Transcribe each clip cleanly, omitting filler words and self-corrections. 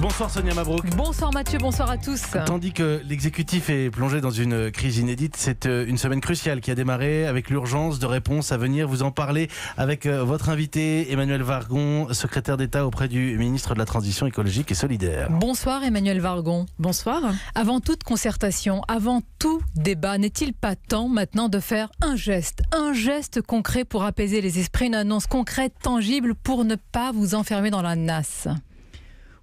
Bonsoir Sonia Mabrouk. Bonsoir Mathieu, bonsoir à tous. Tandis que l'exécutif est plongé dans une crise inédite, c'est une semaine cruciale qui a démarré avec l'urgence de réponses à venir. Vous en parlez avec votre invité Emmanuel Vargon, secrétaire d'État auprès du ministre de la Transition écologique et solidaire. Bonsoir Emmanuel Vargon. Bonsoir. Avant toute concertation, avant tout débat, n'est-il pas temps maintenant de faire un geste concret pour apaiser les esprits, une annonce concrète, tangible pour ne pas vous enfermer dans la nasse?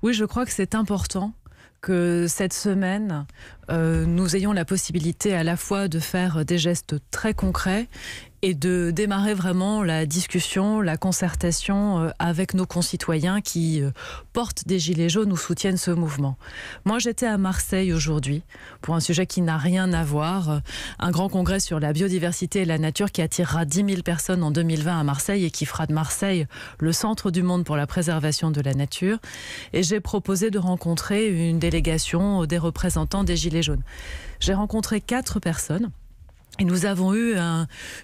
Oui, je crois que c'est important que cette semaine, nous ayons la possibilité à la fois de faire des gestes très concrets et de démarrer vraiment la discussion, la concertation avec nos concitoyens qui portent des gilets jaunes ou soutiennent ce mouvement. Moi, j'étais à Marseille aujourd'hui pour un sujet qui n'a rien à voir, un grand congrès sur la biodiversité et la nature qui attirera 10 000 personnes en 2020 à Marseille et qui fera de Marseille le centre du monde pour la préservation de la nature. Et j'ai proposé de rencontrer une délégation des représentants des gilets jaunes. J'ai rencontré 4 personnes. Et nous avons eu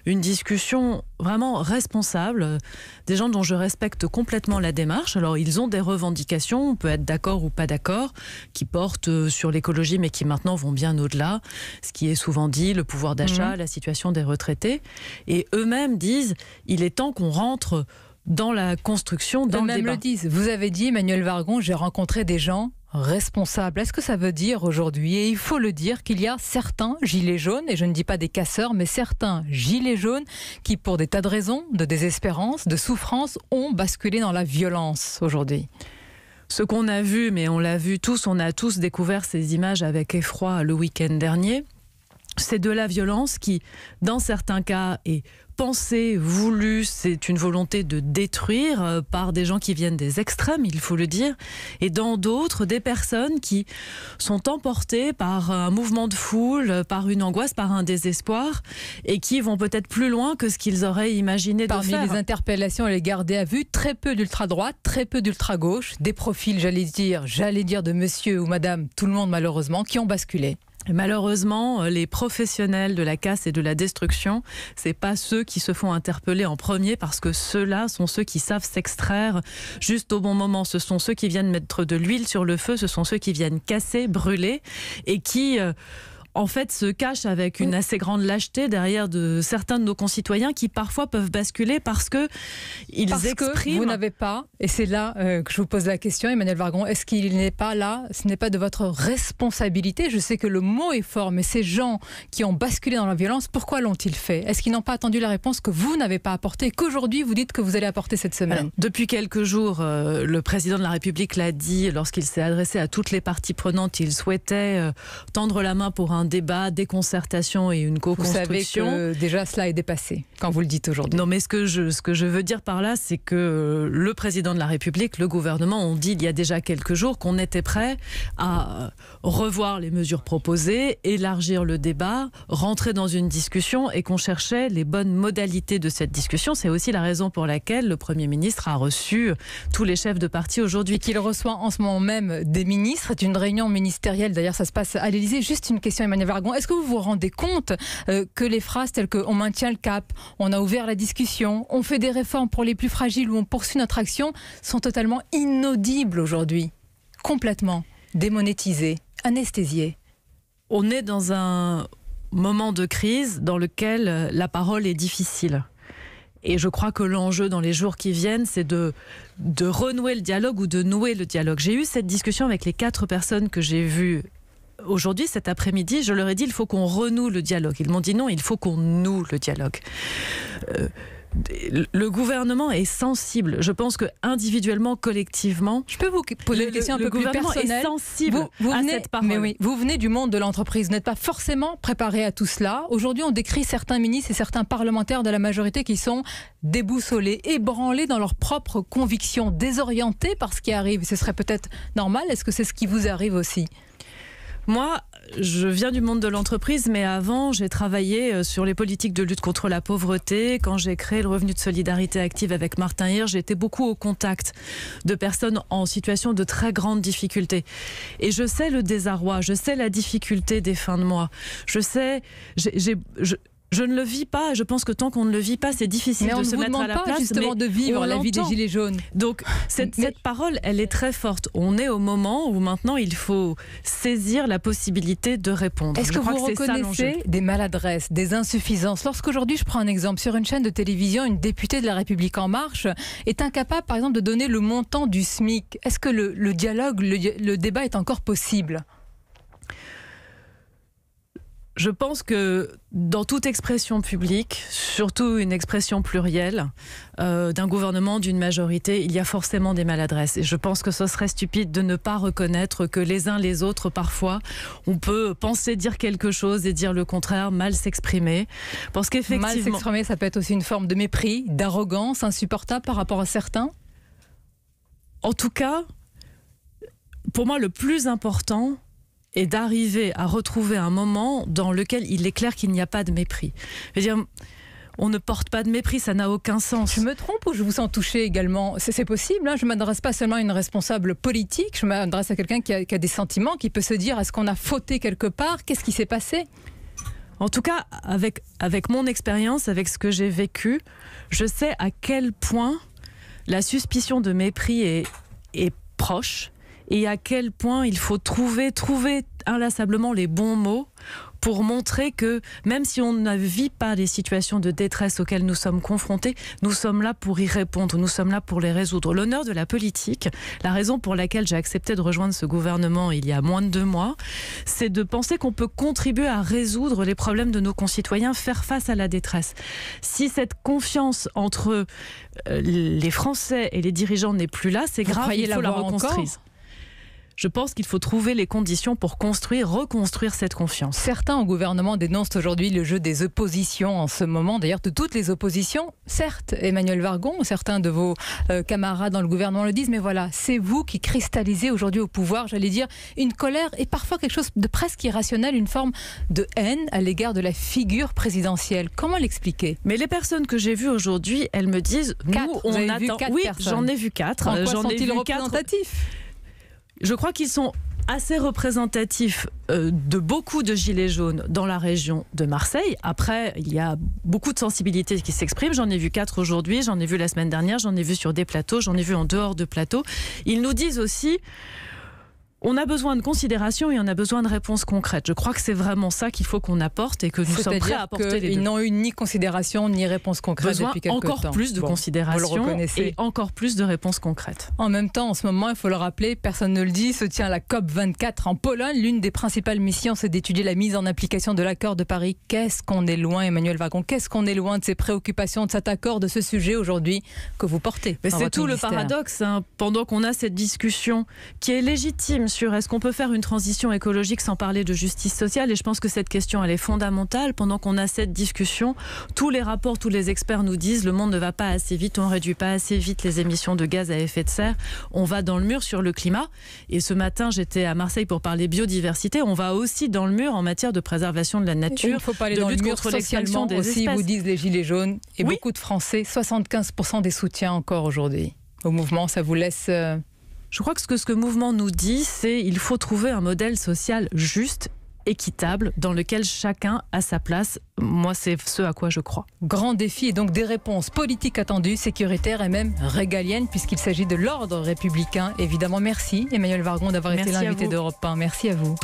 une discussion vraiment responsable, des gens dont je respecte complètement la démarche. Alors, ils ont des revendications, on peut être d'accord ou pas d'accord, qui portent sur l'écologie, mais qui maintenant vont bien au-delà. Ce qui est souvent dit, le pouvoir d'achat, la situation des retraités. Et eux-mêmes disent, il est temps qu'on rentre dans la construction, dans le débat. Eux-mêmes le disent. Vous avez dit, Emmanuel Vargon, j'ai rencontré des gens responsable. Est-ce que ça veut dire aujourd'hui, et il faut le dire, qu'il y a certains gilets jaunes, et je ne dis pas des casseurs, mais certains gilets jaunes qui, pour des tas de raisons, de désespérance, de souffrance, ont basculé dans la violence aujourd'hui? Ce qu'on a vu, mais on l'a vu tous, on a tous découvert ces images avec effroi le week-end dernier, c'est de la violence qui, dans certains cas, est pensée, voulue, c'est une volonté de détruire par des gens qui viennent des extrêmes, il faut le dire, et dans d'autres, des personnes qui sont emportées par un mouvement de foule, par une angoisse, par un désespoir, et qui vont peut-être plus loin que ce qu'ils auraient imaginé de faire. Parmi les interpellations et les gardés à vue, très peu d'ultra-droite, très peu d'ultra-gauche, des profils, j'allais dire de monsieur ou madame, tout le monde malheureusement, qui ont basculé. Et malheureusement, les professionnels de la casse et de la destruction, c'est pas ceux qui se font interpeller en premier, parce que ceux-là sont ceux qui savent s'extraire juste au bon moment. Ce sont ceux qui viennent mettre de l'huile sur le feu, ce sont ceux qui viennent casser, brûler et qui en fait se cachent avec une assez grande lâcheté derrière certains de nos concitoyens qui parfois peuvent basculer parce que expriment. Vous n'avez pas, et c'est là que je vous pose la question, Emmanuel Vargon, est-ce qu'il n'est pas là, ce n'est pas de votre responsabilité? Je sais que le mot est fort, mais ces gens qui ont basculé dans la violence, pourquoi l'ont-ils fait? Est-ce qu'ils n'ont pas attendu la réponse que vous n'avez pas apportée, qu'aujourd'hui vous dites que vous allez apporter cette semaine? Alors, depuis quelques jours, le président de la République l'a dit lorsqu'il s'est adressé à toutes les parties prenantes, il souhaitait tendre la main pour un débat, des concertations et une co-construction. Vous savez que déjà cela est dépassé quand vous le dites aujourd'hui. Non, mais ce que je veux dire par là, c'est que le président de la République, le gouvernement ont dit il y a déjà quelques jours qu'on était prêt à revoir les mesures proposées, élargir le débat, rentrer dans une discussion et qu'on cherchait les bonnes modalités de cette discussion. C'est aussi la raison pour laquelle le Premier ministre a reçu tous les chefs de parti aujourd'hui. Et qu'il reçoit en ce moment même des ministres. C'est une réunion ministérielle, d'ailleurs ça se passe à l'Élysée. Juste une question, Emmanuel Vargon, est-ce que vous vous rendez compte que les phrases telles que on maintient le cap, on a ouvert la discussion, on fait des réformes pour les plus fragiles ou on poursuit notre action sont totalement inaudibles aujourd'hui, complètement démonétisées, anesthésiées? On est dans un moment de crise dans lequel la parole est difficile. Et je crois que l'enjeu dans les jours qui viennent, c'est de renouer le dialogue ou de nouer le dialogue. J'ai eu cette discussion avec les 4 personnes que j'ai vues aujourd'hui, cet après-midi. Je leur ai dit, il faut qu'on renoue le dialogue. Ils m'ont dit non, il faut qu'on noue le dialogue. Le gouvernement est sensible. Je pense que individuellement, collectivement, je peux vous poser une question un peu plus personnelle. Est sensible à cette parole. Mais oui, vous venez du monde de l'entreprise. Vous n'êtes pas forcément préparé à tout cela. Aujourd'hui, on décrit certains ministres et certains parlementaires de la majorité qui sont déboussolés, ébranlés dans leurs propres convictions, désorientés par ce qui arrive. Ce serait peut-être normal. Est-ce que c'est ce qui vous arrive aussi? Moi, je viens du monde de l'entreprise, mais avant, j'ai travaillé sur les politiques de lutte contre la pauvreté. Quand j'ai créé le revenu de solidarité active avec Martin Hirsch, j'étais beaucoup au contact de personnes en situation de très grande difficulté. Et je sais le désarroi, je sais la difficulté des fins de mois. Je sais, Je ne le vis pas, je pense que tant qu'on ne le vit pas, c'est difficile de se mettre à la place. Mais on ne vous demande pas justement de vivre la vie des Gilets jaunes. Donc cette parole, elle est très forte. On est au moment où maintenant il faut saisir la possibilité de répondre. Est-ce que vous reconnaissez des maladresses, des insuffisances? Lorsqu'aujourd'hui, je prends un exemple, sur une chaîne de télévision, une députée de La République En Marche est incapable, par exemple, de donner le montant du SMIC. Est-ce que le dialogue, le débat est encore possible? Je pense que dans toute expression publique, surtout une expression plurielle d'un gouvernement, d'une majorité, il y a forcément des maladresses. Et je pense que ce serait stupide de ne pas reconnaître que les uns les autres, parfois, on peut penser dire quelque chose et dire le contraire, mal s'exprimer. Parce qu'effectivement, mal s'exprimer, ça peut être aussi une forme de mépris, d'arrogance insupportable par rapport à certains. En tout cas, pour moi, le plus important et d'arriver à retrouver un moment dans lequel il est clair qu'il n'y a pas de mépris. Je veux dire, on ne porte pas de mépris, ça n'a aucun sens. Je me trompe ou je vous sens touché également? C'est possible, hein, je ne m'adresse pas seulement à une responsable politique, je m'adresse à quelqu'un qui a des sentiments, qui peut se dire, est-ce qu'on a fauté quelque part? Qu'est-ce qui s'est passé? En tout cas, avec mon expérience, avec ce que j'ai vécu, je sais à quel point la suspicion de mépris est proche, et à quel point il faut trouver inlassablement les bons mots pour montrer que même si on ne vit pas les situations de détresse auxquelles nous sommes confrontés, nous sommes là pour y répondre, nous sommes là pour les résoudre. L'honneur de la politique, la raison pour laquelle j'ai accepté de rejoindre ce gouvernement il y a moins de 2 mois, c'est de penser qu'on peut contribuer à résoudre les problèmes de nos concitoyens, faire face à la détresse. Si cette confiance entre les Français et les dirigeants n'est plus là, c'est grave, il faut la reconstruire. Je pense qu'il faut trouver les conditions pour reconstruire cette confiance. Certains au gouvernement dénoncent aujourd'hui le jeu des oppositions en ce moment, d'ailleurs de toutes les oppositions. Certes, Emmanuel Vargon, certains de vos camarades dans le gouvernement le disent, mais voilà, c'est vous qui cristallisez aujourd'hui au pouvoir, j'allais dire, une colère et parfois quelque chose de presque irrationnel, une forme de haine à l'égard de la figure présidentielle. Comment l'expliquer? Mais les personnes que j'ai vues aujourd'hui, elles me disent, nous, on attend... Oui, j'en ai vu 4. En quoi sont-ils représentatifs? Je crois qu'ils sont assez représentatifs de beaucoup de gilets jaunes dans la région de Marseille. Après, il y a beaucoup de sensibilités qui s'expriment. J'en ai vu 4 aujourd'hui, j'en ai vu la semaine dernière, j'en ai vu sur des plateaux, j'en ai vu en dehors de plateaux. Ils nous disent aussi... On a besoin de considération et on a besoin de réponses concrètes. Je crois que c'est vraiment ça qu'il faut qu'on apporte et que nous sommes prêts à apporter les deux. Ils n'ont eu ni considération ni réponse concrète depuis quelque temps. Encore plus de considération et encore plus de réponses concrètes. En même temps, en ce moment, il faut le rappeler, personne ne le dit, se tient la COP24 en Pologne. L'une des principales missions, c'est d'étudier la mise en application de l'accord de Paris. Qu'est-ce qu'on est loin, Emmanuel Vargon? Qu'est-ce qu'on est loin de ces préoccupations, de cet accord, de ce sujet aujourd'hui que vous portez? Mais c'est tout le paradoxe, hein, pendant qu'on a cette discussion qui est légitime sur est-ce qu'on peut faire une transition écologique sans parler de justice sociale, et je pense que cette question elle est fondamentale. Pendant qu'on a cette discussion, tous les rapports, tous les experts nous disent le monde ne va pas assez vite, on ne réduit pas assez vite les émissions de gaz à effet de serre, on va dans le mur sur le climat. Et ce matin j'étais à Marseille pour parler biodiversité, on va aussi dans le mur en matière de préservation de la nature. Il ne faut pas aller dans le mur socialement des aussi, vous disent les Gilets jaunes et oui. Beaucoup de Français, 75% des soutiens encore aujourd'hui au mouvement. Ça vous laisse... Je crois que ce que Mouvement nous dit, c'est qu'il faut trouver un modèle social juste, équitable, dans lequel chacun a sa place. Moi, c'est ce à quoi je crois. Grand défi et donc des réponses politiques attendues, sécuritaires et même régaliennes, puisqu'il s'agit de l'ordre républicain. Évidemment, merci Emmanuel Vargon d'avoir été l'invité d'Europe 1. Merci à vous.